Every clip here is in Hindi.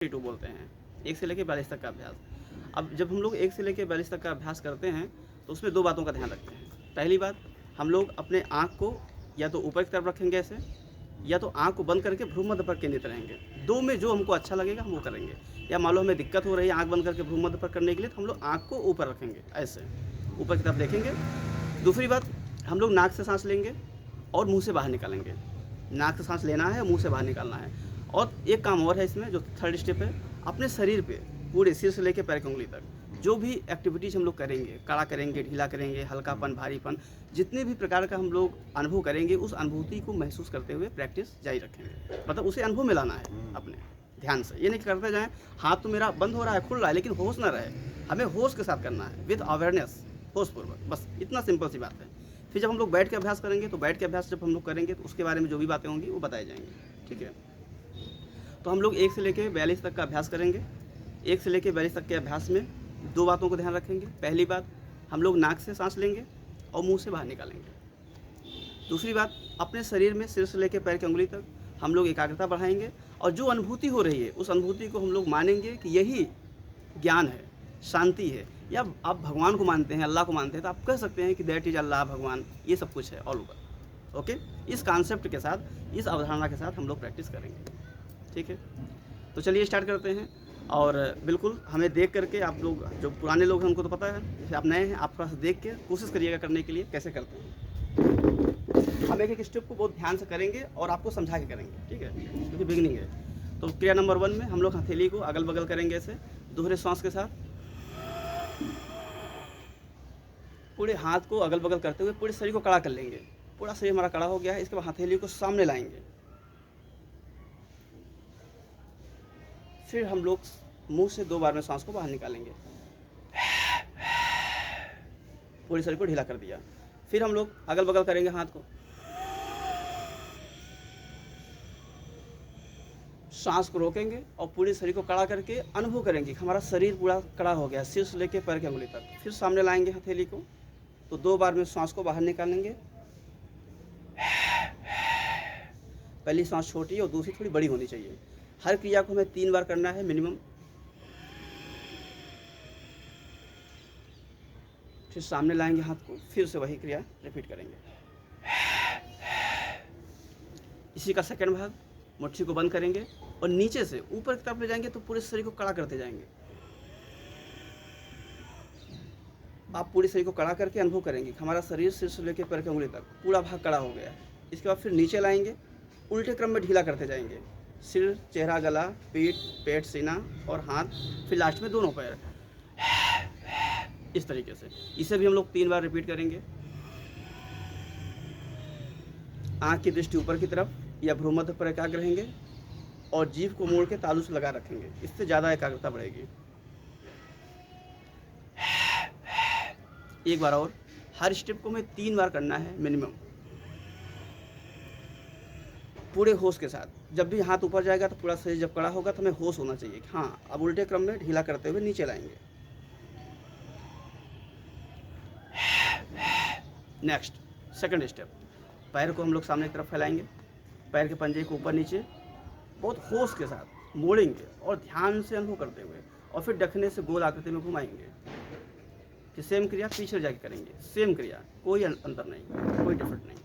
42 बोलते हैं, 1 से लेके 42 तक का अभ्यास। अब जब हम लोग 1 से लेके 42 तक का अभ्यास करते हैं, तो उसमें 2 बातों का ध्यान रखते हैं। पहली बात, हम लोग अपने आँख को या तो ऊपर की तरफ रखेंगे ऐसे, या तो आँख को बंद करके भ्रूमध्य पर केंद्रित रहेंगे। 2 में जो हमको अच्छा लगेगा हम वो करेंगे। या मान लो हमें दिक्कत हो रही है आँख बंद करके भ्रूमध्य पर करने के लिए, तो हम लोग आँख को ऊपर रखेंगे ऐसे, ऊपर की तरफ देखेंगे। दूसरी बात, हम लोग नाक से सांस लेंगे और मुंह से बाहर निकालेंगे। नाक से सांस लेना है, मुंह से बाहर निकालना है। और एक काम और है इसमें, जो थर्ड स्टेप है, अपने शरीर पे पूरे सिर से लेकर पैर की उंगली तक जो भी एक्टिविटीज़ हम लोग करेंगे, कड़ा करेंगे, ढीला करेंगे, हल्कापन, भारीपन, जितने भी प्रकार का हम लोग अनुभव करेंगे, उस अनुभूति को महसूस करते हुए प्रैक्टिस जारी रखेंगे। मतलब उसे अनुभव में लाना है अपने ध्यान से। ये नहीं करते जाएं हाथ तो मेरा बंद हो रहा है, खुल रहा है, लेकिन होश ना रहे। हमें होश के साथ करना है, विद अवेयरनेस, होशपूर्वक। बस इतना सिंपल सी बात है। फिर जब हम लोग बैठ के अभ्यास करेंगे, तो बैठ के अभ्यास जब हम लोग करेंगे, तो उसके बारे में जो भी बातें होंगी वो बताई जाएंगी। ठीक है, तो हम लोग 1 से लेकर 42 तक का अभ्यास करेंगे। 1 से लेकर 42 तक के अभ्यास में 2 बातों को ध्यान रखेंगे। पहली बात, हम लोग नाक से सांस लेंगे और मुंह से बाहर निकालेंगे। दूसरी बात, अपने शरीर में सिर से लेकर पैर की उंगली तक हम लोग एकाग्रता बढ़ाएंगे, और जो अनुभूति हो रही है उस अनुभूति को हम लोग मानेंगे कि यही ज्ञान है, शांति है। या आप भगवान को मानते हैं, अल्लाह को मानते हैं, तो आप कह सकते हैं कि दैट इज़ अल्लाह, भगवान, ये सब कुछ है ऑल ओवर। ओके, इस कॉन्सेप्ट के साथ, इस अवधारणा के साथ हम लोग प्रैक्टिस करेंगे। ठीक है, तो चलिए स्टार्ट करते हैं। और बिल्कुल हमें देख करके, आप लोग जो पुराने लोग हैं उनको तो पता है, जैसे आप नए हैं, आप थोड़ा सा देख के कोशिश करिएगा करने के लिए कैसे करते हैं। हम एक एक स्टेप को बहुत ध्यान से करेंगे और आपको समझा के करेंगे। ठीक है, क्योंकि बिगिनिंग है। तो क्रिया नंबर 1 में हम लोग हथेली को अगल बगल करेंगे ऐसे, दोहरे सांस के साथ। पूरे हाथ को अगल बगल करते हुए पूरे शरीर को कड़ा कर लेंगे। पूरा शरीर हमारा कड़ा हो गया है। इसके बाद हथेली को सामने लाएंगे। फिर हम लोग मुंह से 2 बार में सांस को बाहर निकालेंगे। पूरे शरीर को ढीला कर दिया। फिर हम लोग अगल बगल करेंगे हाथ को, सांस को रोकेंगे और पूरे शरीर को कड़ा करके अनुभव करेंगे कि हमारा शरीर पूरा कड़ा हो गया, सिर से लेकर पैर की उंगली तक। फिर सामने लाएंगे हथेली को, तो 2 बार में सांस को बाहर निकालेंगे। पहली सांस छोटी और दूसरी थोड़ी बड़ी होनी चाहिए। हर क्रिया को हमें 3 बार करना है मिनिमम। फिर सामने लाएंगे हाथ को, फिर से वही क्रिया रिपीट करेंगे। इसी का सेकंड भाग, मुट्ठी को बंद करेंगे और नीचे से ऊपर की तरफ ले जाएंगे, तो पूरे शरीर को कड़ा करते जाएंगे। आप पूरे शरीर को कड़ा करके अनुभव करेंगे कि हमारा शरीर सिर से लेकर पैर की उंगली तक पूरा भाग कड़ा हो गया। इसके बाद फिर नीचे लाएंगे, उल्टे क्रम में ढीला करते जाएंगे। सिर, चेहरा, गला, पीठ, पेट, सीना और हाथ, फिर लास्ट में दोनों पैर, इस तरीके से। इसे भी हम लोग 3 बार रिपीट करेंगे। आँख की दृष्टि ऊपर की तरफ या भ्रूमध्य पर एकाग्र रहेंगे और जीभ को मोड़ के तालू से लगा रखेंगे। इससे ज़्यादा एकाग्रता बढ़ेगी। एक बार और, हर स्टेप को हमें 3 बार करना है मिनिमम, पूरे होश के साथ। जब भी हाथ ऊपर जाएगा तो पूरा शरीर जब कड़ा होगा तो हमें होश होना चाहिए कि हाँ, अब उल्टे क्रम में ढीला करते हुए नीचे लाएंगे। नेक्स्ट, सेकंड स्टेप, पैर को हम लोग सामने की तरफ फैलाएंगे। पैर के पंजे को ऊपर नीचे बहुत होश के साथ मोड़ेंगे और ध्यान से अनुभव करते हुए, और फिर डखने से गोल आकृति में घुमाएंगे। फिर सेम क्रिया पीछे जाके करेंगे। सेम क्रिया, कोई अंतर नहीं, कोई डिफरेंट नहीं।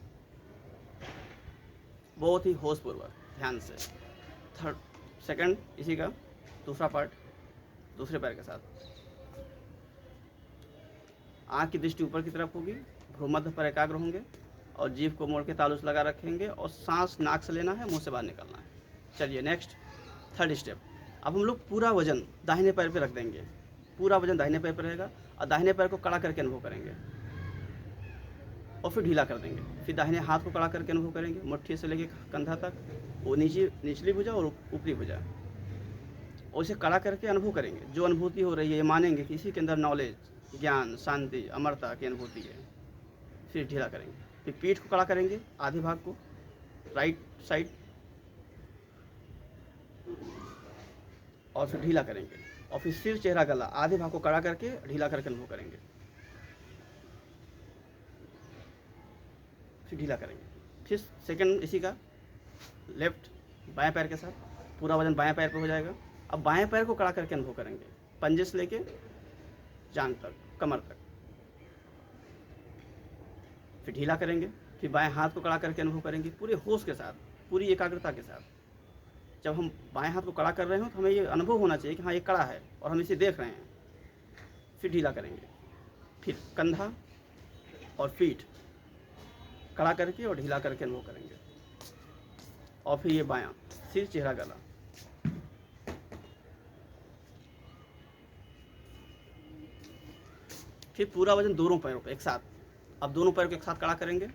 बहुत ही होशपूर्वक, ध्यान से। थर्ड, सेकंड, इसी का दूसरा पार्ट दूसरे पैर के साथ। आँख की दृष्टि ऊपर की तरफ होगी, भ्रूमध्य पर एकाग्र होंगे और जीभ को मोड़ के तालू से लगा रखेंगे, और सांस नाक से लेना है, मुंह से बाहर निकालना है। चलिए नेक्स्ट, थर्ड स्टेप। अब हम लोग पूरा वजन दाहिने पैर पे रख देंगे। पूरा वजन दाहिने पैर पे रहेगा और दाहिने पैर को कड़ा करके अनुभव करेंगे और फिर ढीला कर देंगे। फिर दाहिने हाथ को कड़ा करके अनुभव करेंगे, मुट्ठी से लेके कंधा तक, वो निचली भुजा और ऊपरी भुजा, और इसे कड़ा करके अनुभव करेंगे। जो अनुभूति हो रही है ये मानेंगे कि इसी के अंदर नॉलेज, ज्ञान, शांति, अमरता की अनुभूति है। फिर ढीला करेंगे। फिर पीठ को कड़ा करेंगे, आधे भाग को राइट साइड, और फिर ढीला करेंगे। और फिर सिर, चेहरा, गला, आधे भाग को कड़ा करके ढीला करके अनुभव करेंगे। फिर ढीला करेंगे। फिर सेकंड इसी का, लेफ्ट बाएं पैर के साथ पूरा वजन बाएं पैर पे हो जाएगा। अब बाएं पैर को कड़ा करके अनुभव करेंगे, पंजे से लेके जांघ तक, कमर तक। फिर ढीला करेंगे, फिर बाएं हाथ को कड़ा करके अनुभव करेंगे, पूरे होश के साथ, पूरी एकाग्रता के साथ। जब हम बाएं हाथ को कड़ा कर रहे हो तो हमें ये अनुभव होना चाहिए कि हाँ ये कड़ा है और हम इसे देख रहे हैं। फिर ढीला करेंगे, फिर कंधा और पीठ कड़ा करके और ढीला करके अनुभव करेंगे। और फिर ये बायां सिर, चेहरा, गला। फिर पूरा वजन दोनों पैरों पे एक साथ। अब दोनों पैरों को एक साथ कड़ा करेंगे,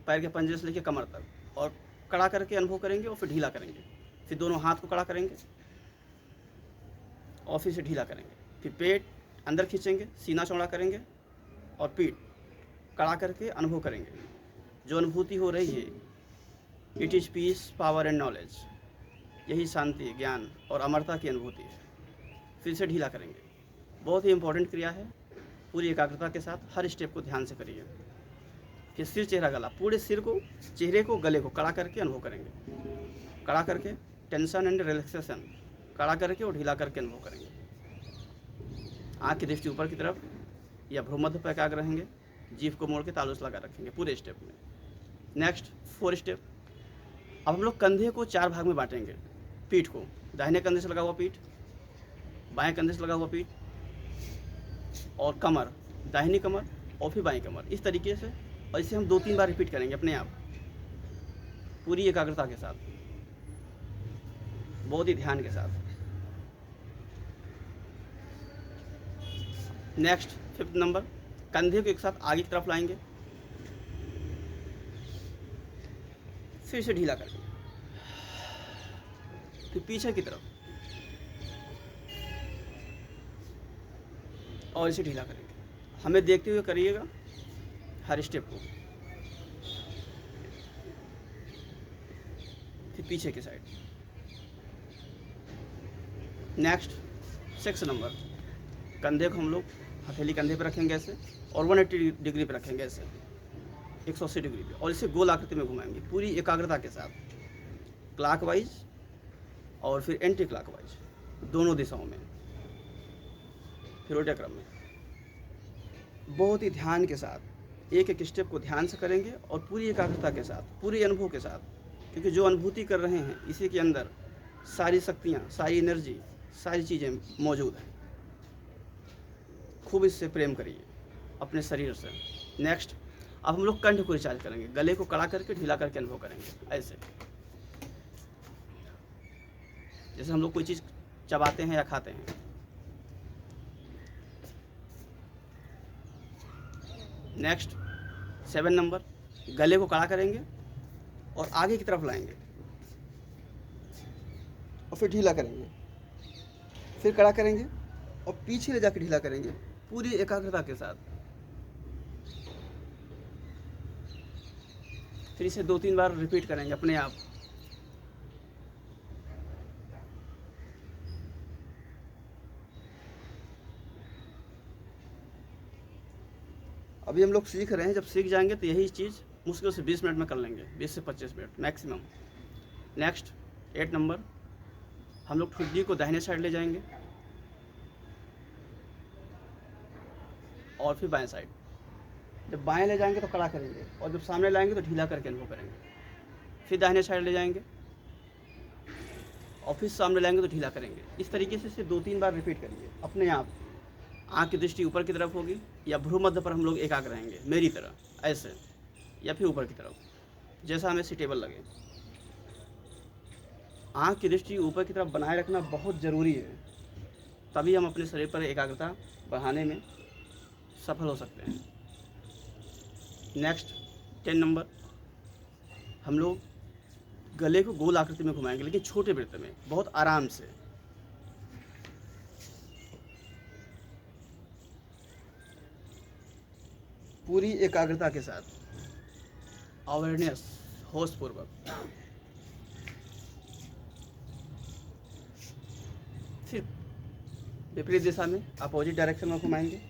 पैर के पंजे से लेकर कमर तक, और कड़ा करके अनुभव करेंगे और फिर ढीला करेंगे। फिर दोनों हाथ को कड़ा करेंगे और फिर से ढीला करेंगे। फिर पेट अंदर खींचेंगे, सीना चौड़ा करेंगे और पीठ कड़ा करके अनुभव करेंगे। जो अनुभूति हो रही है, it is piece, power and knowledge. यही शांति, ज्ञान और अमरता की अनुभूति है। फिर से ढीला करेंगे। बहुत ही इंपॉर्टेंट क्रिया है, पूरी एकाग्रता के साथ हर स्टेप को ध्यान से करिए। फिर सिर, चेहरा, गला, पूरे सिर को, चेहरे को, गले को कड़ा करके अनुभव करेंगे। कड़ा करके टेंशन एंड रिलैक्सेशन, कड़ा करके और ढीला करके अनुभव करेंगे। आँख की दृष्टि ऊपर की तरफ या भ्रूमध्य पर एकाग्र रहेंगे। जीभ को मोड़ के तालुस लगा रखेंगे पूरे स्टेप में। Next 4 step. अब हम लोग कंधे को 4 भाग में बांटेंगे। पीठ को, दाहिने कंधे से लगा हुआ पीठ, बाएं कंधे से लगा हुआ पीठ, और कमर, दाहिनी कमर और फिर बाएं कमर, इस तरीके से। और इसे हम 2-3 बार रिपीट करेंगे अपने आप, पूरी एकाग्रता के साथ, बहुत ही ध्यान के साथ। नेक्स्ट 5th नंबर, कंधे को एक साथ आगे की तरफ लाएंगे, फिर से ढीला करेंगे, फिर पीछे की तरफ और इसे ढीला करेंगे। हमें देखते हुए करिएगा हर स्टेप को। फिर पीछे की साइड। नेक्स्ट 6 नंबर, कंधे को हम लोग हथेली कंधे पर रखेंगे ऐसे, और 180 डिग्री पर रखेंगे ऐसे, 180 डिग्री पे, और इसे गोल आकृति में घुमाएंगे पूरी एकाग्रता के साथ, क्लॉकवाइज और फिर एंटी क्लॉकवाइज, दोनों दिशाओं में, फिर उल्टे क्रम में। बहुत ही ध्यान के साथ एक एक स्टेप को ध्यान से करेंगे और पूरी एकाग्रता के साथ, पूरी अनुभव के साथ, क्योंकि जो अनुभूति कर रहे हैं इसी के अंदर सारी शक्तियाँ, सारी एनर्जी, सारी चीज़ें मौजूद हैं। खूब इससे प्रेम करिए अपने शरीर से। नेक्स्ट, अब हम लोग कंठ को रिचार्ज करेंगे, गले को कड़ा करके ढीला करके अनुभव करेंगे ऐसे, जैसे हम लोग कोई चीज़ चबाते हैं या खाते हैं। नेक्स्ट 7 नंबर, गले को कड़ा करेंगे और आगे की तरफ लाएंगे और फिर ढीला करेंगे, फिर कड़ा करेंगे और पीछे ले जाकर ढीला करेंगे पूरी एकाग्रता के साथ। फिर इसे 2-3 बार रिपीट करेंगे अपने आप। अभी हम लोग सीख रहे हैं, जब सीख जाएंगे तो यही चीज़ मुश्किल से 20 मिनट में कर लेंगे, 20 से 25 मिनट मैक्सिमम। नेक्स्ट 8 नंबर, हम लोग ठुड्डी को दाहिने साइड ले जाएंगे और फिर बाएं साइड। जब बाएं ले जाएंगे तो कड़ा करेंगे और जब सामने लाएंगे तो ढीला करके अनुभव करेंगे। फिर दाहिने साइड ले जाएंगे और फिर सामने लाएंगे तो ढीला करेंगे। इस तरीके से इसे 2-3 बार रिपीट करिए अपने आप। आँख की दृष्टि ऊपर की तरफ होगी या भ्रूमध्य पर हम लोग एकाग्र रहेंगे मेरी तरह ऐसे, या फिर ऊपर की तरफ, जैसा हमें सूटेबल लगे। आँख की दृष्टि ऊपर की तरफ बनाए रखना बहुत ज़रूरी है, तभी हम अपने शरीर पर एकाग्रता बढ़ाने में सफल हो सकते हैं। नेक्स्ट 10 नंबर, हम लोग गले को गोल आकृति में घुमाएंगे, लेकिन छोटे वृत्त में, बहुत आराम से। पूरी एकाग्रता के साथ, अवेयरनेस, होशपूर्वक। फिर विपरीत दिशा में, अपोजिट डायरेक्शन में घुमाएंगे,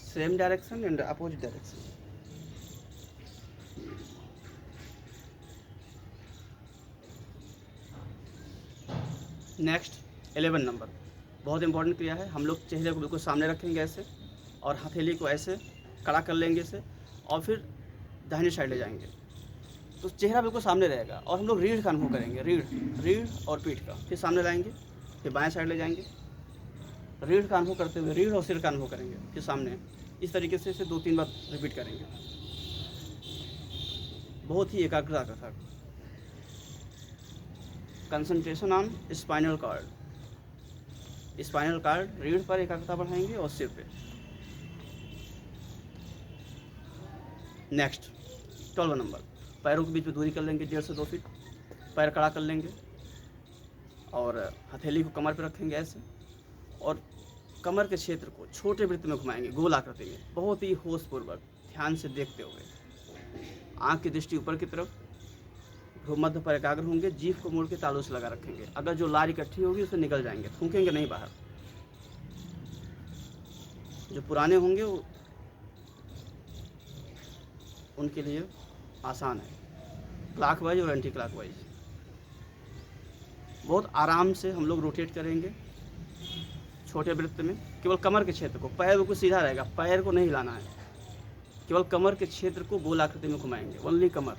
same direction and opposite direction. Next 11 number, बहुत इंपॉर्टेंट क्रिया है। हम लोग चेहरे को बिल्कुल सामने रखेंगे ऐसे, और हथेली को ऐसे कड़ा कर लेंगे इसे, और फिर दाहिने साइड ले जाएंगे, तो चेहरा बिल्कुल सामने रहेगा। और हम लोग रीढ़ का अनुभव करेंगे, रीढ़ और पीठ का, फिर सामने लाएंगे, फिर बाएं साइड ले जाएंगे, रीढ़ का अनुभव करते हुए रीढ़ और सिर का अनुभव करेंगे, फिर सामने। इस तरीके से इसे 2-3 बार रिपीट करेंगे, बहुत ही एकाग्रता के साथ। कंसंट्रेशन ऑन स्पाइनल कार्ड, रीढ़ पर एकाग्रता बढ़ाएंगे और सिर पे। नेक्स्ट 12 नंबर, पैरों के बीच में दूरी कर लेंगे 1.5 से 2 फीट, पैर खड़ा कर लेंगे और हथेली को कमर पर रखेंगे ऐसे, और कमर के क्षेत्र को छोटे वृत्त में घुमाएंगे, गोल आकृति में, बहुत ही होशपूर्वक, ध्यान से देखते हुए। आँख की दृष्टि ऊपर की तरफ, भ्रूमध्य पर एकाग्र होंगे, जीभ को मोड़ के तालू से लगा रखेंगे। अगर जो लार इकट्ठी होगी उसे निकल जाएंगे, थूकेंगे नहीं बाहर। जो पुराने होंगे वो उनके लिए आसान है, क्लॉकवाइज और एंटी क्लॉकवाइज। बहुत आराम से हम लोग रोटेट करेंगे छोटे वृत्त में, केवल कमर के क्षेत्र को, पैर को सीधा रहेगा, पैर को नहीं हिलाना है, केवल कमर के क्षेत्र को गोल आकृति में घुमाएंगे, ओनली कमर।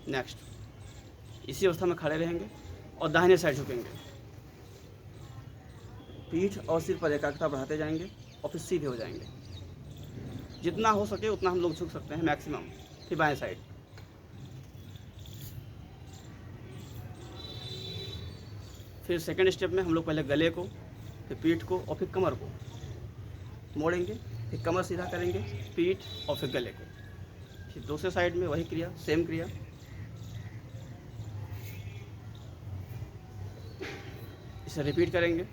नेक्स्ट, इसी अवस्था में खड़े रहेंगे और दाहिने साइड झुकेंगे, पीठ और सिर पर एकाग्रता बढ़ाते जाएंगे और फिर सीधे हो जाएंगे। जितना हो सके उतना हम लोग झुक सकते हैं मैक्सिमम। फिर बाएं साइड, फिर सेकंड स्टेप में हम लोग पहले गले को, फिर पीठ को और फिर कमर को मोड़ेंगे, फिर कमर सीधा करेंगे, पीठ और फिर गले को। फिर दूसरे साइड में वही क्रिया, सेम क्रिया। इसे रिपीट करेंगे।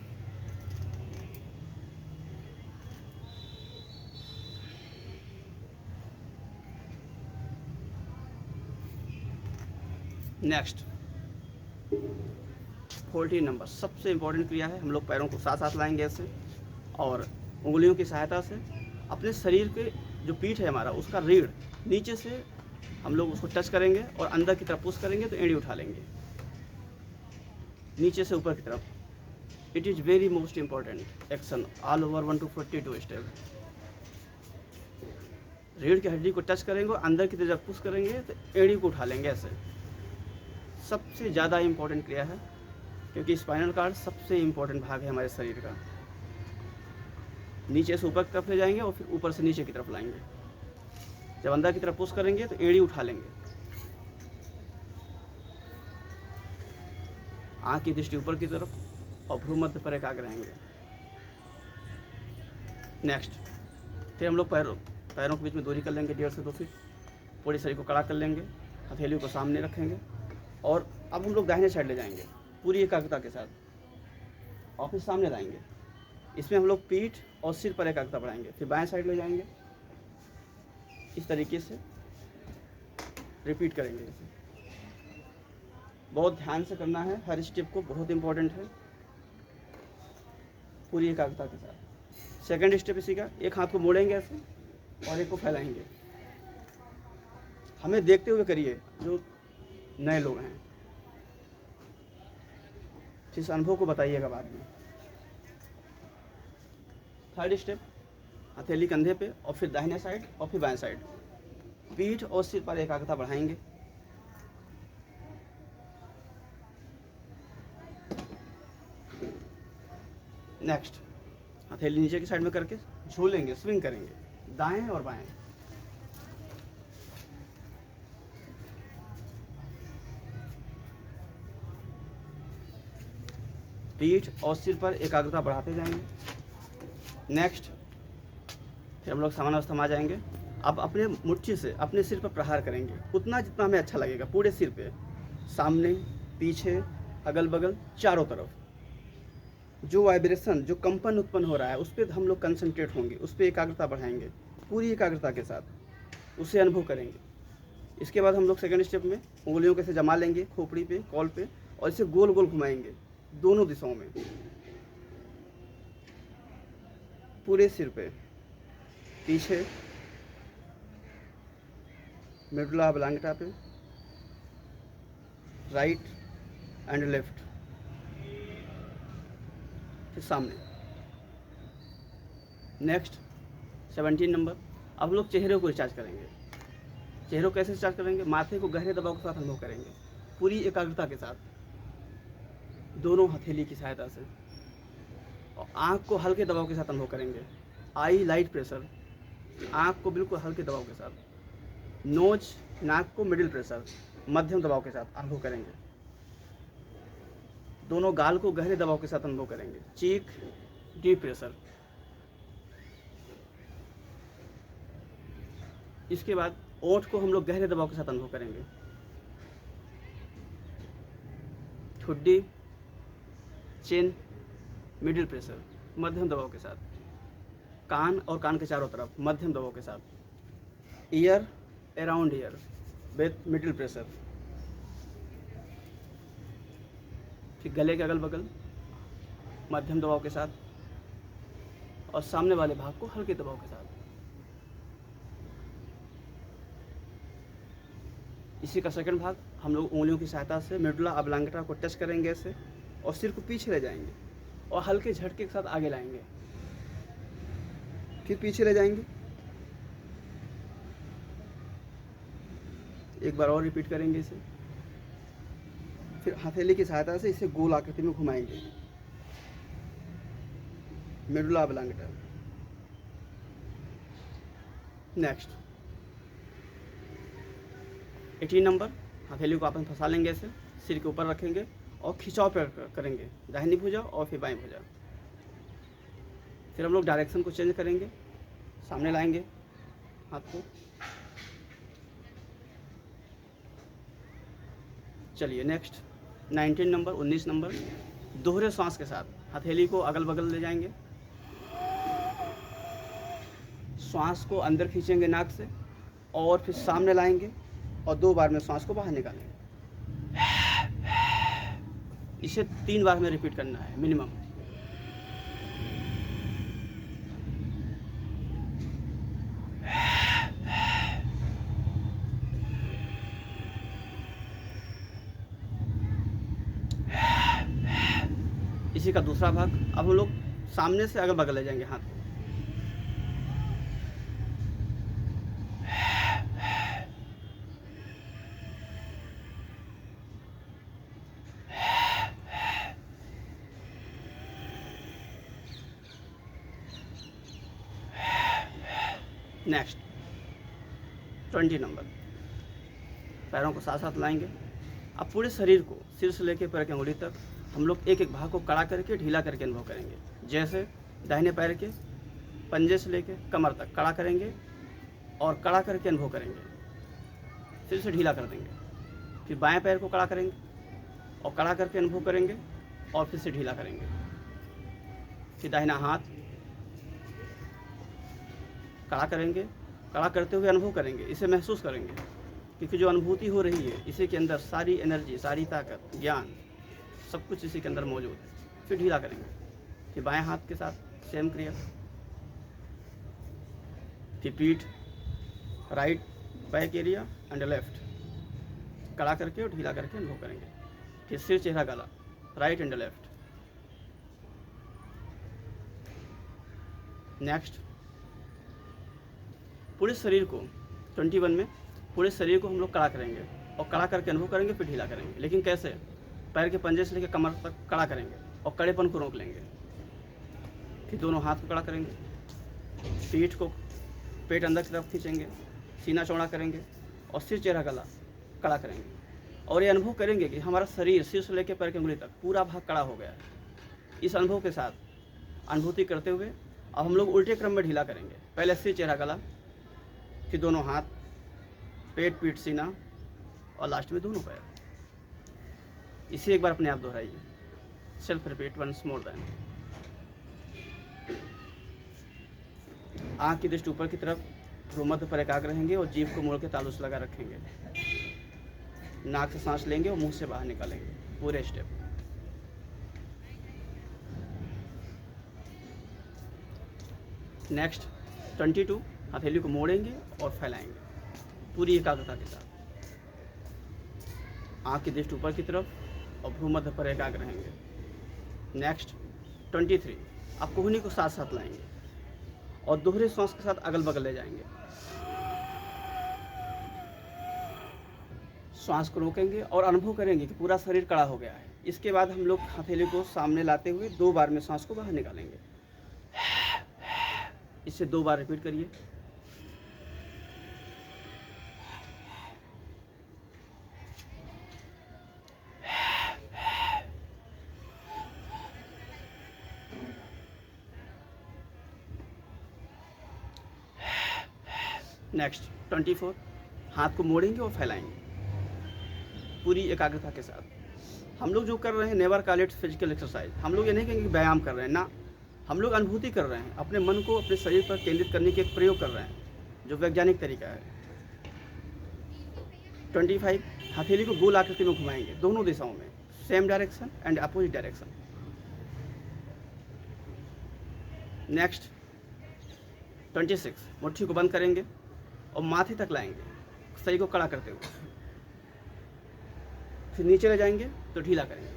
नेक्स्ट 14 नंबर, सबसे इम्पोर्टेंट क्रिया है। हम लोग पैरों को साथ साथ लाएंगे ऐसे, और उंगलियों की सहायता से अपने शरीर के जो पीठ है हमारा, उसका रीढ़ नीचे से हम लोग उसको टच करेंगे और अंदर की तरफ पुश करेंगे तो एड़ी उठा लेंगे, नीचे से ऊपर की तरफ। It is very most important action all over 1 to 42 step. रीढ़ की हड्डी को टच करेंगे और अंदर की तरफ पुश करेंगे तो एड़ी को उठा लेंगे ऐसे। सबसे ज़्यादा इम्पोर्टेंट क्रिया है, क्योंकि स्पाइनल कार्ड सबसे इम्पोर्टेंट भाग है हमारे शरीर का। नीचे से ऊपर की तरफ ले जाएंगे और फिर ऊपर से नीचे की तरफ लाएंगे। जब अंदर की तरफ पुश करेंगे तो एड़ी उठा लेंगे, आँख की दृष्टि ऊपर की तरफ और भ्रूमध्य पर एकाग्र रहेंगे। नेक्स्ट, फिर हम लोग पैरों के बीच में दूरी कर लेंगे 1.5 से 2 फीट, पूरे शरीर को कड़ा कर लेंगे, हथेली को सामने रखेंगे और अब हम लोग दाहिने साइड ले जाएंगे पूरी एकाग्रता के साथ और फिर सामने लाएंगे। इसमें हम लोग पीठ और सिर पर एकाग्रता बढ़ाएंगे, फिर बाएं साइड ले जाएंगे। इस तरीके से रिपीट करेंगे इसे। बहुत ध्यान से करना है, हर स्टेप को, बहुत इंपॉर्टेंट है, पूरी एकाग्रता के साथ। सेकंड स्टेप इसी का, एक हाथ को मोड़ेंगे ऐसे और एक को फैलाएंगे। हमें देखते हुए करिए जो नए लोग हैं, इस अनुभव को बताइएगा बाद में। थर्ड स्टेप, हथेली कंधे पे और फिर दाहिने साइड और फिर बाएं साइड, पीठ और सिर पर एकाग्रता बढ़ाएंगे। नेक्स्ट, हथेली नीचे की साइड में करके झूलेंगे, स्विंग करेंगे दाएं और बाएं। पीठ और सिर पर एकाग्रता बढ़ाते जाएंगे। नेक्स्ट, फिर हम लोग समान अवस्था में आ जाएंगे। अब अपने मुट्ठी से अपने सिर पर प्रहार करेंगे, उतना जितना हमें अच्छा लगेगा, पूरे सिर पे, सामने, पीछे, अगल बगल, चारों तरफ। जो वाइब्रेशन, जो कंपन उत्पन्न हो रहा है उस पर हम लोग कंसंट्रेट होंगे, उस पर एकाग्रता बढ़ाएंगे पूरी एकाग्रता के साथ, उसे अनुभव करेंगे। इसके बाद हम लोग सेकंड स्टेप में उंगलियों के से जमा लेंगे खोपड़ी पे, कॉल पे, और इसे गोल गोल घुमाएंगे दोनों दिशाओं में, पूरे सिर पे, पीछे, मेडुला ऑब्लांगेटा पे, राइट एंड लेफ्ट, फिर सामने। नेक्स्ट 17 नंबर, अब हम लोग चेहरे को रिचार्ज करेंगे। चेहरे को कैसे रिचार्ज करेंगे? माथे को गहरे दबाव के साथ अनुभव करेंगे, पूरी एकाग्रता के साथ, दोनों हथेली की सहायता से। और आँख को हल्के दबाव के साथ अनुभव करेंगे, आई लाइट प्रेशर, आँख को बिल्कुल हल्के दबाव के साथ। नोज, नाक को मिडिल प्रेशर, मध्यम दबाव के साथ अनुभव करेंगे। दोनों गाल को गहरे दबाव के साथ अनुभव करेंगे। चीक, डीप प्रेशर। इसके बाद ओठ को हम लोग गहरे दबाव के साथ अनुभव करेंगे। ठुड्डी, चिन, मिडिल प्रेशर, मध्यम दबाव के साथ। कान और कान के चारों तरफ मध्यम दबाव के साथ। Year, around year with middle pressure. फिर गले के अगल बगल मध्यम दबाव के साथ, और सामने वाले भाग को हल्के दबाव के साथ। इसी का सेकंड भाग हम लोग उंगलियों की सहायता से मेडुला ऑब्लांगेटा को टच करेंगे ऐसे, और सिर को पीछे ले जाएंगे और हल्के झटके के साथ आगे लाएंगे, फिर पीछे ले जाएंगे। एक बार और रिपीट करेंगे इसे। फिर हथेली की सहायता से इसे गोल आकृति में घुमाएंगे, मेडुला ऑब्लांगेटा। नेक्स्ट 18 नंबर, हथेली को अपन फंसा लेंगे ऐसे, सिर के ऊपर रखेंगे और खिंचाव करेंगे, दाहिनी भुजा और फिर बाईं भुजा। फिर हम लोग डायरेक्शन को चेंज करेंगे, सामने लाएंगे हाथ को। चलिए नेक्स्ट 19 नंबर, 19 नंबर, दोहरे सांस के साथ हथेली को अगल बगल ले जाएंगे, श्वास को अंदर खींचेंगे नाक से, और फिर सामने लाएंगे और 2 बार में श्वास को बाहर निकालेंगे। इसे 3 बार में रिपीट करना है मिनिमम। इसी का दूसरा भाग, अब हम लोग सामने से अगल बगल ले जाएंगे हाथ को। नेक्स्ट 20 नंबर, पैरों को साथ साथ लाएंगे। अब पूरे शरीर को सिर से लेकर पैर की अंगुली तक हम लोग एक एक भाग को कड़ा करके ढीला करके अनुभव करेंगे। जैसे दाहिने पैर के पंजे से लेकर कमर तक कड़ा करेंगे और कड़ा करके अनुभव करेंगे, फिर से ढीला कर देंगे। फिर बाएं पैर को कड़ा करेंगे और कड़ा करके अनुभव करेंगे और फिर से ढीला करेंगे। फिर दाहिना हाथ कड़ा करेंगे, कड़ा करते हुए अनुभव करेंगे, इसे महसूस करेंगे, क्योंकि जो अनुभूति हो रही है इसी के अंदर सारी एनर्जी, सारी ताकत, ज्ञान, सब कुछ इसी के अंदर मौजूद है। फिर ढीला करेंगे। फिर बाएं हाथ के साथ सेम क्रिया। फिर पीठ, right back area and left, कड़ा करके और ढीला करके अनुभव करेंगे। फिर सिर, चेहरा, गला, राइट एंड लेफ्ट। नेक्स्ट पूरे शरीर को 21 में पूरे शरीर को हम लोग कड़ा करेंगे और कड़ा करके अनुभव करेंगे, फिर ढीला करेंगे। लेकिन कैसे? पैर के पंजे से लेकर कमर तक कड़ा करेंगे और कड़ेपन को रोक लेंगे। फिर दोनों हाथ को कड़ा करेंगे, पीठ को, पेट अंदर की तरफ खींचेंगे, सीना चौड़ा करेंगे और सिर, चेहरा, गला कड़ा करेंगे। और ये अनुभव करेंगे कि हमारा शरीर सिर से लेकर पैर की अंगुली तक पूरा भाग कड़ा हो गया है। इस अनुभव के साथ अनुभूति करते हुए अब हम लोग उल्टे क्रम में ढीला करेंगे। पहले सिर, चेहरा, गला, फिर दोनों हाथ, पेट, पीठ, सीना और लास्ट में दोनों पैर। इसे एक बार अपने आप दोहराइए। Self repeat once more then. आँख की दृष्टि ऊपर की तरफ, भ्रूमध्य पर एकाग्र रहेंगे और जीभ को मोड़ के तालु से लगा रखेंगे। नाक से सांस लेंगे और मुंह से बाहर निकालेंगे पूरे स्टेप। नेक्स्ट 22, हथेली को मोड़ेंगे और फैलाएंगे पूरी एकाग्रता के साथ। आँख की दृष्टि ऊपर की तरफ और भ्रूमध्य पर एकाग्र रहेंगे। नेक्स्ट 23, आप कोहनी को साथ साथ लाएंगे और दोहरे श्वास के साथ अगल बगल ले जाएंगे। श्वास को रोकेंगे और अनुभव करेंगे कि पूरा शरीर कड़ा हो गया है। इसके बाद हम लोग हथेली को सामने लाते हुए 2 बार में सांस को बाहर निकालेंगे। इसे 2 बार रिपीट करिए। नेक्स्ट 24, हाथ को मोड़ेंगे और फैलाएंगे पूरी एकाग्रता के साथ। हम लोग जो कर रहे हैं never call it physical exercise. हम लोग ये नहीं कहेंगे कि व्यायाम कर रहे हैं ना, हम लोग अनुभूति कर रहे हैं, अपने मन को अपने शरीर पर केंद्रित करने के एक प्रयोग कर रहे हैं जो वैज्ञानिक तरीका है। 25, हथेली को गोल आकृति में घुमाएंगे दोनों दिशाओं में, same direction and opposite direction. Next 26, मुट्ठी को बंद करेंगे और माथे तक लाएंगे शरीर को कड़ा करते हुए, फिर नीचे ले जाएंगे तो ढीला करेंगे।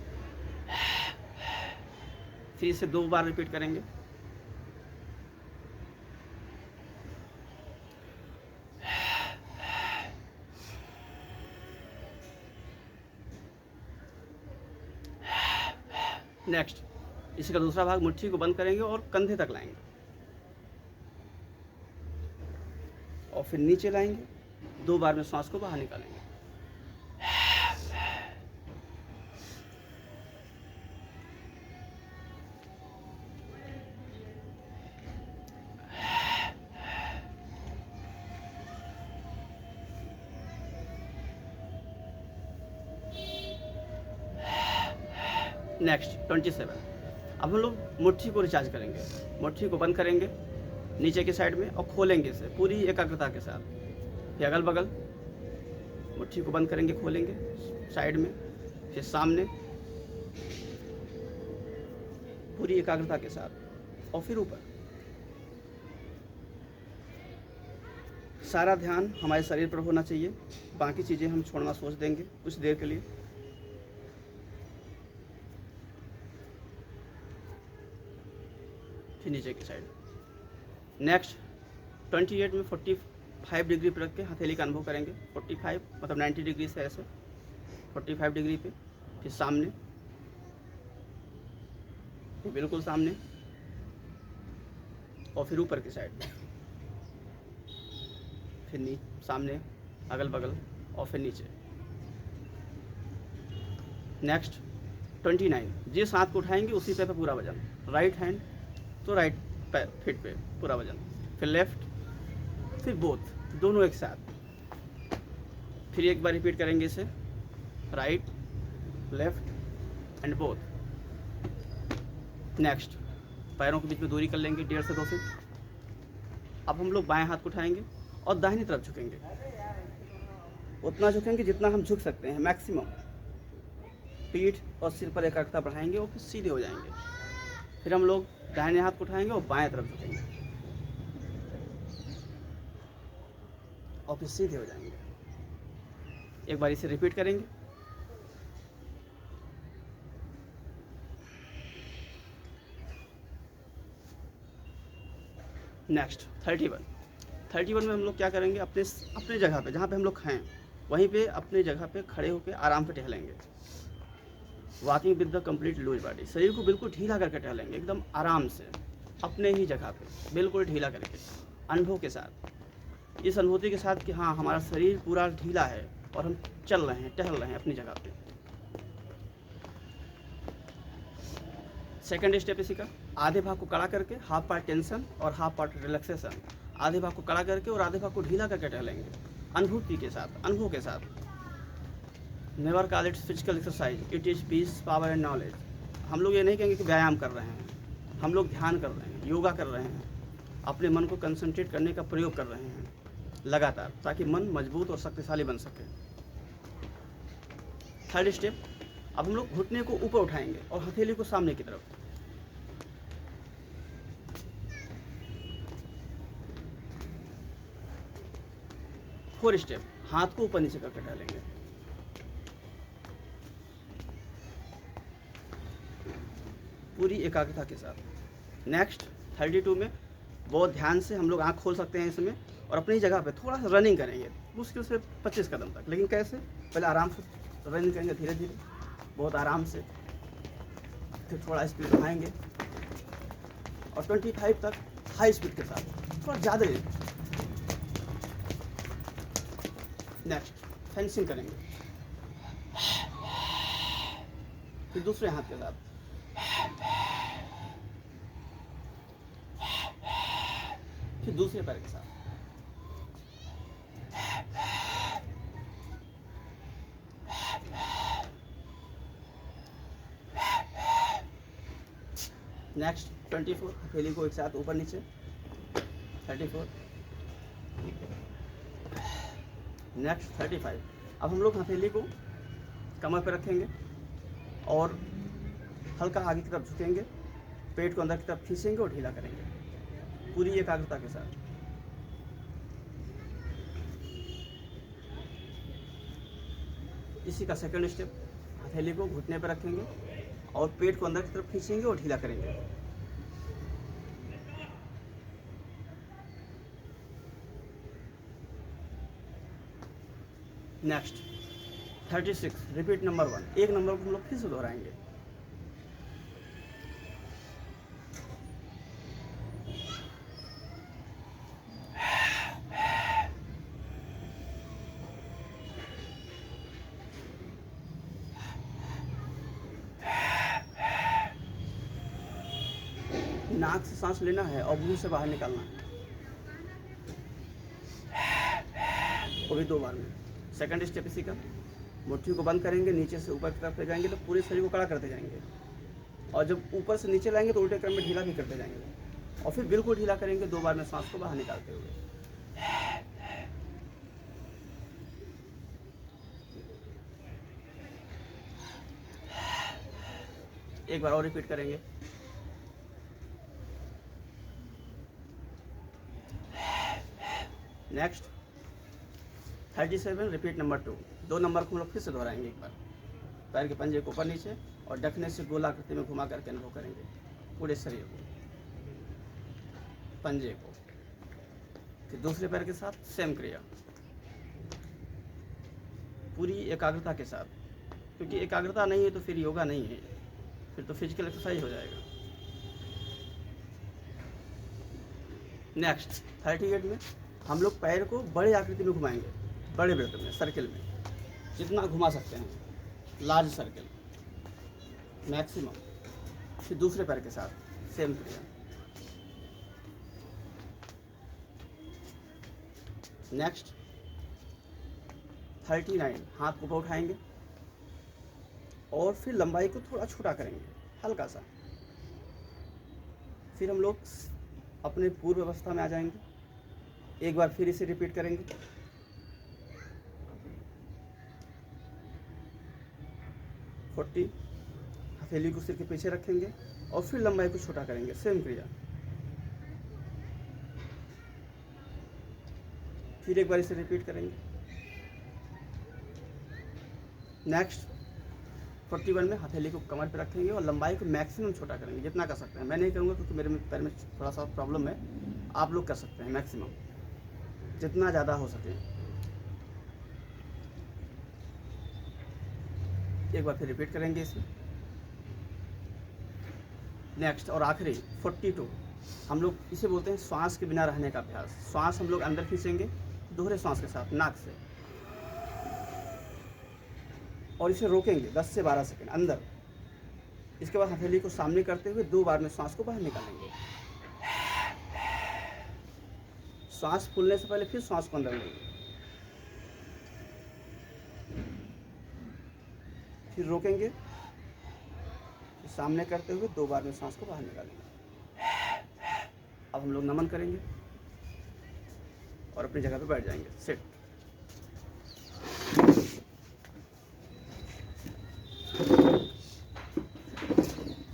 फिर इसे 2 बार रिपीट करेंगे। नेक्स्ट इसका दूसरा भाग, मुट्ठी को बंद करेंगे और कंधे तक लाएंगे और फिर नीचे लाएंगे, 2 बार में सांस को बाहर निकालेंगे। नेक्स्ट 27, अब हम लोग मुट्ठी को रिचार्ज करेंगे। मुट्ठी को बंद करेंगे नीचे की साइड में और खोलेंगे इसे पूरी एकाग्रता के साथ। फिर अगल बगल मुट्ठी को बंद करेंगे, खोलेंगे साइड में, फिर सामने पूरी एकाग्रता के साथ और फिर ऊपर। सारा ध्यान हमारे शरीर पर होना चाहिए, बाकी चीज़ें हम छोड़ना सोच देंगे कुछ देर के लिए। फिर नीचे की साइड। नेक्स्ट 28 में 45 डिग्री पर रख के हथेली का अनुभव करेंगे। 45 मतलब 90 डिग्री से ऐसे 45 डिग्री पे, फिर सामने, फिर बिल्कुल सामने और फिर ऊपर की साइड, फिर सामने, अगल बगल और फिर नीचे। नेक्स्ट 29, जिस हाथ को उठाएंगे उसी पे पूरा वजन, राइट हैंड तो राइट पैर फिट पे पूरा वजन, फिर लेफ्ट, फिर बोथ, दोनों एक साथ। फिर एक बार रिपीट करेंगे इसे, right, left and both. Next पैरों के बीच में दूरी कर लेंगे 1.5 से 2 फीट। अब हम लोग बाएं हाथ को उठाएंगे और दाहिनी तरफ झुकेंगे, उतना झुकेंगे जितना हम झुक सकते हैं मैक्सिमम। पीठ और सिर पर एकाग्रता बढ़ाएंगे और फिर सीधे हो जाएंगे। फिर हम लोग दाहिने हाथ को उठाएंगे और बाएं तरफ झुकेंगे और फिर सीधे हो जाएंगे। एक बार इसे रिपीट करेंगे। नेक्स्ट 31 में हम लोग क्या करेंगे, अपने जगह पे जहाँ पे हम लोग हैं वहीं पे अपने जगह पे खड़े होकर आराम से टहलेंगे। Walking with the complete loose body, शरीर को बिल्कुल ढीला करके टहलेंगे, एकदम आराम से अपने ही जगह पे बिल्कुल ढीला करके, अनुभव के साथ, इस अनुभूति के साथ कि हाँ हमारा शरीर पूरा ढीला है और हम चल रहे हैं, टहल रहे हैं अपनी जगह पे। सेकंड स्टेप इसी का, आधे भाग को कड़ा करके, हाफ पार्ट टेंशन और हाफ पार्ट रिलैक्सेशन। आधे भाग को कड़ा करके और आधे भाग को ढीला करके टहलेंगे अनुभूति के साथ, अनुभव के साथ। Never call it physical exercise, it is piece, power and knowledge. हम लोग ये नहीं कहेंगे कि व्यायाम कर रहे हैं, हम लोग ध्यान कर रहे हैं, योगा कर रहे हैं, अपने मन को कंसंट्रेट करने का प्रयोग कर रहे हैं लगातार, ताकि मन मजबूत और शक्तिशाली बन सके। थर्ड स्टेप, अब हम लोग घुटने को ऊपर उठाएंगे और हथेली को सामने की तरफ। फोर्थ स्टेप, हाथ को ऊपर नीचे करके डालेंगे। पूरी एकाग्रता के साथ। नेक्स्ट 32 में बहुत ध्यान से हम लोग आँख खोल सकते हैं इसमें और अपनी जगह पे थोड़ा सा रनिंग करेंगे, मुश्किल से 25 कदम तक। लेकिन कैसे? पहले आराम से रनिंग करेंगे, धीरे धीरे, बहुत आराम से, फिर थोड़ा स्पीड बढ़ाएंगे और 25 तक हाई स्पीड के साथ, थोड़ा ज़्यादा। नेक्स्ट फेंसिंग करेंगे, फिर दूसरे हाथ के साथ, फिर दूसरे पैर के साथ। नेक्स्ट 24 हथेली को एक साथ ऊपर नीचे। 34। नेक्स्ट 35। अब हम लोग हथेली को कमर पर रखेंगे और हल्का आगे की तरफ झुकेंगे, पेट को अंदर की तरफ खींचेंगे और ढीला करेंगे पूरी एकाग्रता के साथ। इसी का सेकंड स्टेप, हथेली को घुटने पर रखेंगे और पेट को अंदर की तरफ खींचेंगे और ढीला करेंगे। Next 36 repeat number 1। एक नंबर को हम लोग फिर से दोहराएंगे। नाक से सांस लेना है और मुंह से बाहर निकालना है, वो भी 2 बार में। सेकंड स्टेप इसी का, मुट्ठी को बंद करेंगे, नीचे से ऊपर की तरफ ले जाएंगे तो पूरे शरीर को कड़ा करते जाएंगे और जब ऊपर से नीचे लाएंगे तो उल्टे क्रम में ढीला भी करते जाएंगे और फिर बिल्कुल ढीला करेंगे 2 बार में सांस को बाहर निकालते हुए। एक बार और रिपीट करेंगे। Next 37 repeat number 2। 2 नंबर को हम लोग फिर से दोहराएंगे एक बार। पैर के पंजे को ऊपर नीचे और डखने से गोलाकृति में घुमा करके अनुभव करेंगे पूरे शरीर को, पंजे को। फिर दूसरे पैर के साथ सेम क्रिया पूरी एकाग्रता के साथ, क्योंकि एकाग्रता नहीं है तो फिर योगा नहीं है, फिर तो फिजिकल एक्सरसाइज हो जाएगा। नेक्स्ट 38 में हम लोग पैर को बड़े आकृति में घुमाएंगे, बड़े वृत्त में, सर्किल में, जितना घुमा सकते हैं, लार्ज सर्किल मैक्सिमम। फिर दूसरे पैर के साथ सेम क्रिया। नेक्स्ट 39 हाथ को ऊपर उठाएंगे और फिर लंबाई को थोड़ा छोटा करेंगे, हल्का सा। फिर हम लोग अपने पूर्व अवस्था में आ जाएंगे। एक बार फिर इसे रिपीट करेंगे। हथेली को सिर के पीछे रखेंगे और फिर लंबाई को छोटा करेंगे, सेम क्रिया। फिर एक बार इसे रिपीट करेंगे। नेक्स्ट 41 में हथेली को कमर पे रखेंगे और लंबाई को मैक्सिमम छोटा करेंगे, जितना कर सकते हैं। मैं नहीं करूँगा क्योंकि मेरे पैर में थोड़ा सा प्रॉब्लम है, आप लोग कर सकते हैं मैक्सिमम, जितना ज़्यादा हो सके। एक बार फिर रिपीट करेंगे इसमें। नेक्स्ट और आखिरी 42 हम लोग इसे बोलते हैं श्वास के बिना रहने का अभ्यास। श्वास हम लोग अंदर खींचेंगे दोहरे श्वास के साथ नाक से और इसे रोकेंगे 10 से 12 सेकंड अंदर। इसके बाद हथेली को सामने करते हुए 2 बार में श्वास को बाहर निकालेंगे। श्वास फूलने से पहले फिर श्वास को अंदर लेंगे, फिर रोकेंगे, फिर सामने करते हुए 2 बार में सांस को बाहर निकालेंगे। अब हम लोग नमन करेंगे और अपनी जगह पे बैठ जाएंगे, सेट।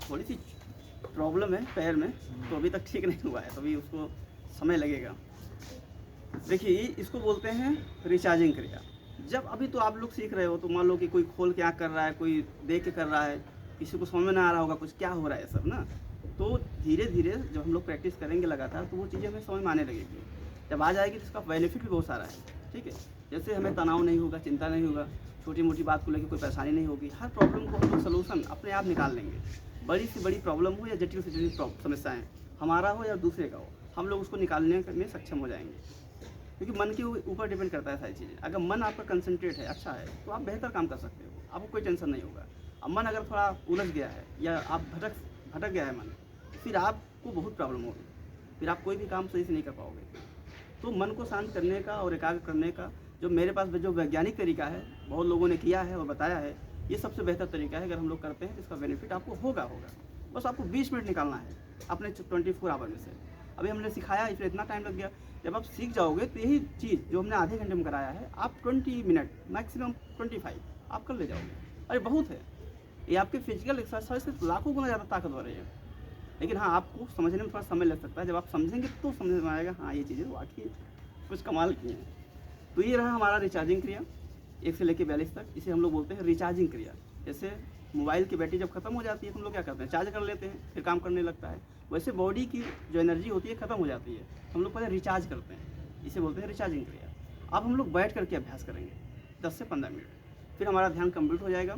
थोड़ी सी प्रॉब्लम है पैर में, तो अभी तक ठीक नहीं हुआ है, तो अभी उसको समय लगेगा। देखिए इसको बोलते हैं रिचार्जिंग क्रिया। जब अभी तो आप लोग सीख रहे हो, तो मान लो कि कोई खोल के आँख कर रहा है, कोई देख के कर रहा है, किसी को समझ में ना आ रहा होगा कुछ क्या हो रहा है सब ना। तो धीरे धीरे जब हम लोग प्रैक्टिस करेंगे लगातार तो वो चीज़ें हमें समझ में आने लगेगी। जब आ जाएगी तो इसका बेनिफिट भी बहुत सारा है। ठीक है, जैसे हमें तनाव नहीं होगा, चिंता नहीं होगा, छोटी मोटी बात को लेकर कोई परेशानी नहीं होगी, हर प्रॉब्लम को हम लोग सोल्यूशन अपने आप निकाल लेंगे। बड़ी से बड़ी प्रॉब्लम हो या जटिल से जटिल समस्याएँ, हमारा हो या दूसरे का हो, हम लोग उसको निकालने में सक्षम हो जाएंगे। क्योंकि मन के ऊपर डिपेंड करता है सारी चीज़ें। अगर मन आपका कंसंट्रेट है, अच्छा है, तो आप बेहतर काम कर सकते हो, आपको कोई टेंशन नहीं होगा। अब मन अगर थोड़ा उलझ गया है या आप भटक गया है मन, फिर आपको बहुत प्रॉब्लम होगी, फिर आप कोई भी काम सही से नहीं कर पाओगे। तो मन को शांत करने का और एकाग्र करने का जो मेरे पास जो वैज्ञानिक तरीका है, बहुत लोगों ने किया है और बताया है, ये सबसे बेहतर तरीका है। अगर हम लोग करते हैं तो इसका बेनिफिट आपको होगा। बस आपको 20 मिनट निकालना है अपने 24 आवर में से। अभी हमने सिखाया इसलिए इतना टाइम लग गया। जब आप सीख जाओगे तो यही चीज़ जो हमने आधे घंटे में कराया है, आप 20 मिनट मैक्सिमम 25 आप कर ले जाओगे। अरे बहुत है, ये आपके फिजिकल एक्सरसाइज से लाखों गुना ज़्यादा ताकतवर है। लेकिन हाँ, आपको समझने में थोड़ा समय लग सकता है। जब आप समझेंगे तो समझ में आएगा, हाँ ये चीज़ें वाकई कुछ कमाल की हैं। तो ये रहा हमारा रिचार्जिंग क्रिया 1 से लेकर 42 तक। इसे हम लोग बोलते हैं रिचार्जिंग क्रिया। जैसे मोबाइल की बैटरी जब खत्म हो जाती है तो हम लोग क्या करते हैं, चार्ज कर लेते हैं, फिर काम करने लगता है। वैसे बॉडी की जो एनर्जी होती है खत्म हो जाती है, हम लोग पहले रिचार्ज करते हैं, इसे बोलते हैं रिचार्जिंग क्रिया। अब हम लोग बैठ करके अभ्यास करेंगे 10 से 15 मिनट, फिर हमारा ध्यान कंप्लीट हो जाएगा।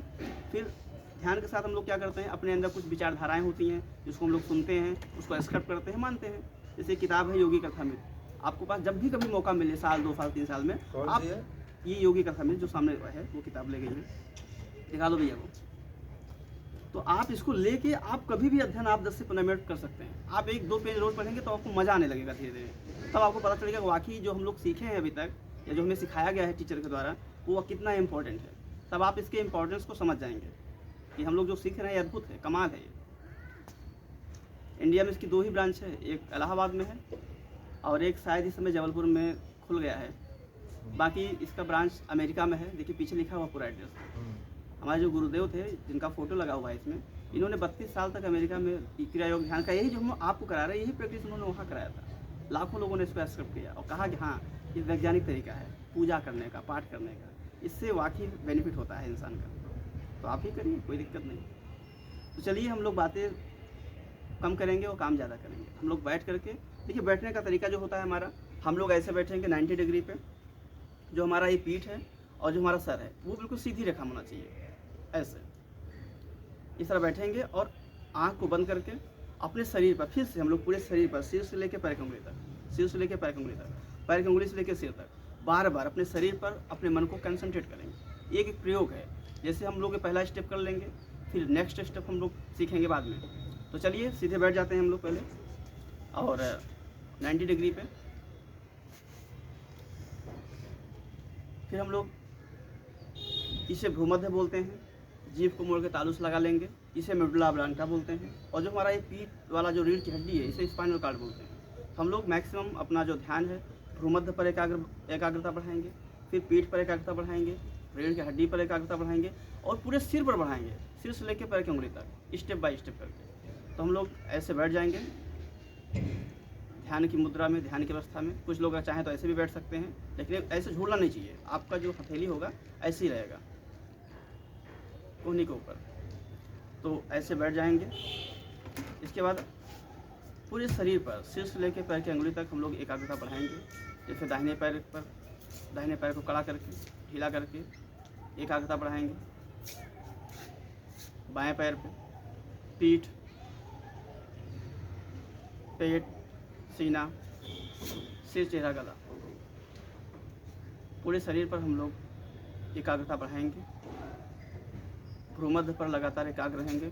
फिर ध्यान के साथ हम लोग क्या करते हैं, अपने अंदर कुछ विचारधाराएँ होती हैं जिसको हम लोग सुनते हैं, उसको एक्सेप्ट करते हैं, मानते हैं। जैसे किताब है योगी कथामृत, आपको पास जब भी कभी मौका मिले, साल 2 साल 3 साल में, आप ये योगी कथामृत जो सामने है वो किताब ले गई है, दिखा दो भैया को। तो आप इसको लेके आप कभी भी अध्ययन आप 10 से 15 मिनट कर सकते हैं। आप 1-2 पेज रोज पढ़ेंगे तो आपको मज़ा आने लगेगा धीरे धीरे। तब आपको पता चलेगा वाकई जो हम लोग सीखे हैं अभी तक या जो हमें सिखाया गया है टीचर के द्वारा वो कितना इंपॉर्टेंट है। तब आप इसके इंपॉर्टेंस को समझ जाएंगे कि हम लोग जो सीख रहे हैं अद्भुत है, कमाल है। ये इंडिया में इसकी 2 ही ब्रांच है, एक इलाहाबाद में है और एक शायद इस समय जबलपुर में खुल गया है। बाकी इसका ब्रांच अमेरिका में है। देखिए पीछे लिखा हुआ पूरा एड्रेस। हमारे जो गुरुदेव थे जिनका फ़ोटो लगा हुआ है इसमें, इन्होंने 32 साल तक अमेरिका में क्रिया योग ध्यान का यही जो हम आपको करा रहे हैं यही प्रैक्टिस उन्होंने वहाँ कराया था। लाखों लोगों ने इसको एक्सेप्ट किया और कहा कि हाँ ये वैज्ञानिक तरीका है पूजा करने का, पाठ करने का, इससे वाकई बेनिफिट होता है इंसान का। तो आप ही करिए, कोई दिक्कत नहीं। तो चलिए हम लोग बातें कम करेंगे और काम ज़्यादा करेंगे। हम लोग बैठ करके, देखिए बैठने का तरीका जो होता है हमारा, हम लोग ऐसे बैठेंगे 90 डिग्री पे। जो हमारा ये पीठ है और जो हमारा सर है वो बिल्कुल सीधी रेखा में होना चाहिए, ऐसे इस तरह बैठेंगे और आँख को बंद करके अपने शरीर पर फिर से हम लोग पूरे शरीर पर, सिर से लेकर पैर की उंगली तक, सिर से लेकर पैर की उंगली तक, पैर की उंगली से लेकर सिर तक, बार बार अपने शरीर पर अपने मन को कंसंट्रेट करेंगे। एक एक प्रयोग है। जैसे हम लोग पहला स्टेप कर लेंगे, फिर नेक्स्ट स्टेप हम लोग सीखेंगे बाद में। तो चलिए सीधे बैठ जाते हैं हम लोग पहले और 90 डिग्री पे। फिर हम लोग इसे भ्रूमध्य बोलते हैं, जीभ को मोड़ के तालू से लगा लेंगे, इसे मेडुला ऑब्लांगा बोलते हैं। और जो हमारा ये पीठ वाला जो रीढ़ की हड्डी है इसे स्पाइनल कॉर्ड बोलते हैं। हम लोग मैक्सिमम अपना जो ध्यान है भ्रूमध्य पर एकाग्रता बढ़ाएंगे, फिर पीठ पर एकाग्रता बढ़ाएंगे, रीढ़ की हड्डी पर एकाग्रता बढ़ाएंगे और पूरे सिर पर बढ़ाएंगे, सिर से लेकर पैर की उंगली तक, स्टेप बाय स्टेप करके। तो हम लोग ऐसे बैठ जाएंगे ध्यान की मुद्रा में, ध्यान की अवस्था में। कुछ लोग चाहें तो ऐसे भी बैठ सकते हैं, लेकिन ऐसे झूलना नहीं चाहिए। आपका जो हथेली होगा ऐसे ही रहेगा कोहनी के ऊपर। तो ऐसे बैठ जाएंगे। इसके बाद पूरे शरीर पर, सिर से लेकर पैर की अंगुली तक हम लोग एकाग्रता बढ़ाएंगे। जैसे दाहिने पैर को कड़ा करके, ढीला करके एकाग्रता बढ़ाएंगे। बाएं पैर पे पीठ, पेट, सीना, सिर, चेहरा, गला, पूरे शरीर पर हम लोग एकाग्रता बढ़ाएंगे। भ्रूमध्य पर लगातार एकाग्र रहेंगे।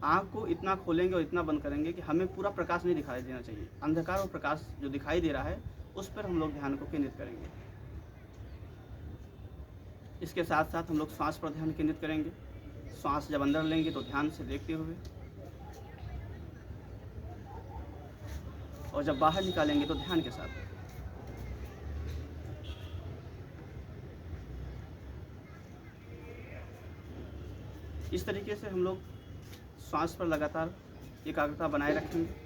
आँख को इतना खोलेंगे और इतना बंद करेंगे कि हमें पूरा प्रकाश नहीं दिखाई देना चाहिए। अंधकार और प्रकाश जो दिखाई दे रहा है उस पर हम लोग ध्यान को केंद्रित करेंगे। इसके साथ साथ हम लोग श्वास पर ध्यान केंद्रित करेंगे। श्वास जब अंदर लेंगे तो ध्यान से देखते हुए, और जब बाहर निकालेंगे तो ध्यान के साथ। इस तरीके से हम लोग श्वास पर लगातार एकाग्रता बनाए रखेंगे।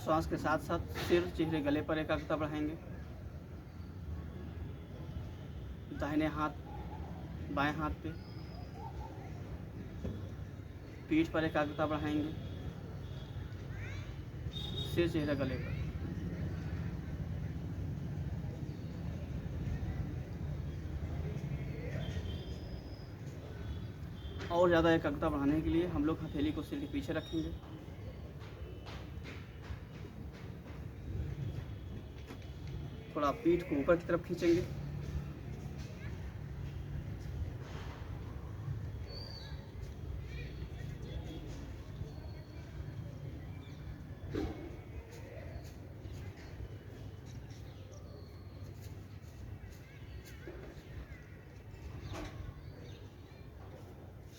श्वास के साथ साथ सिर, चेहरे, गले पर एकाग्रता बढ़ाएंगे। दाहिने हाथ बाएं हाथ पे, पीठ पर एकाग्रता बढ़ाएंगे, सिर, चेहरा, गले पर। और ज़्यादा एकाग्रता बढ़ाने के लिए हम लोग हथेली को सिर के पीछे रखेंगे। थोड़ा पीठ को ऊपर की तरफ खींचेंगे।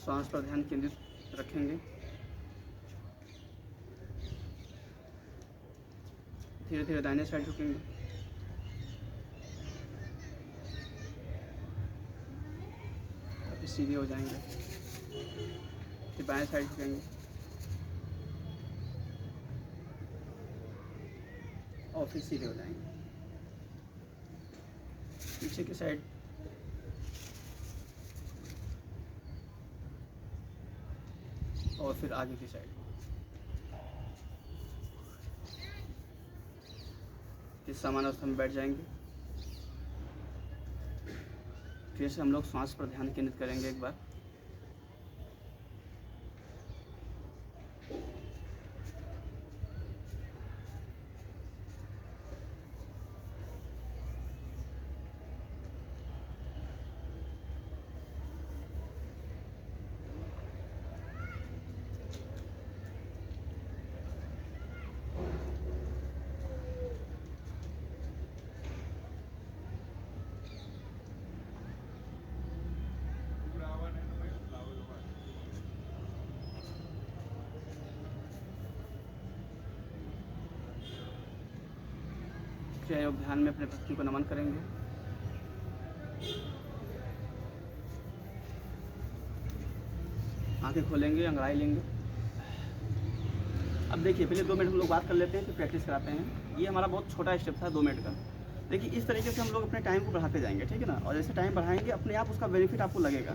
सांस पर ध्यान केंद्रित रखेंगे। धीरे धीरे दाहिने साइड झुकेंगे। फिर सीधे हो जाएंगे। फिर बाएं साइड झुकेंगे और फिर सीधे हो जाएंगे। पीछे की साइड और फिर आगे की साइड। इस समान अवस्था में बैठ जाएंगे। फिर से हम लोग सांस पर ध्यान केंद्रित करेंगे एक बार। क्रिया योग ध्यान में अपने पत्नी को नमन करेंगे। आंखें खोलेंगे, अंगड़ाई लेंगे। अब देखिए, पहले 2 मिनट हम लोग बात कर लेते हैं, फिर प्रैक्टिस कराते हैं। ये हमारा बहुत छोटा स्टेप था 2 मिनट का। देखिए, इस तरीके से हम लोग अपने टाइम को बढ़ाते जाएंगे, ठीक है ना। और जैसे टाइम बढ़ाएंगे, अपने आप उसका बेनिफिट आपको लगेगा।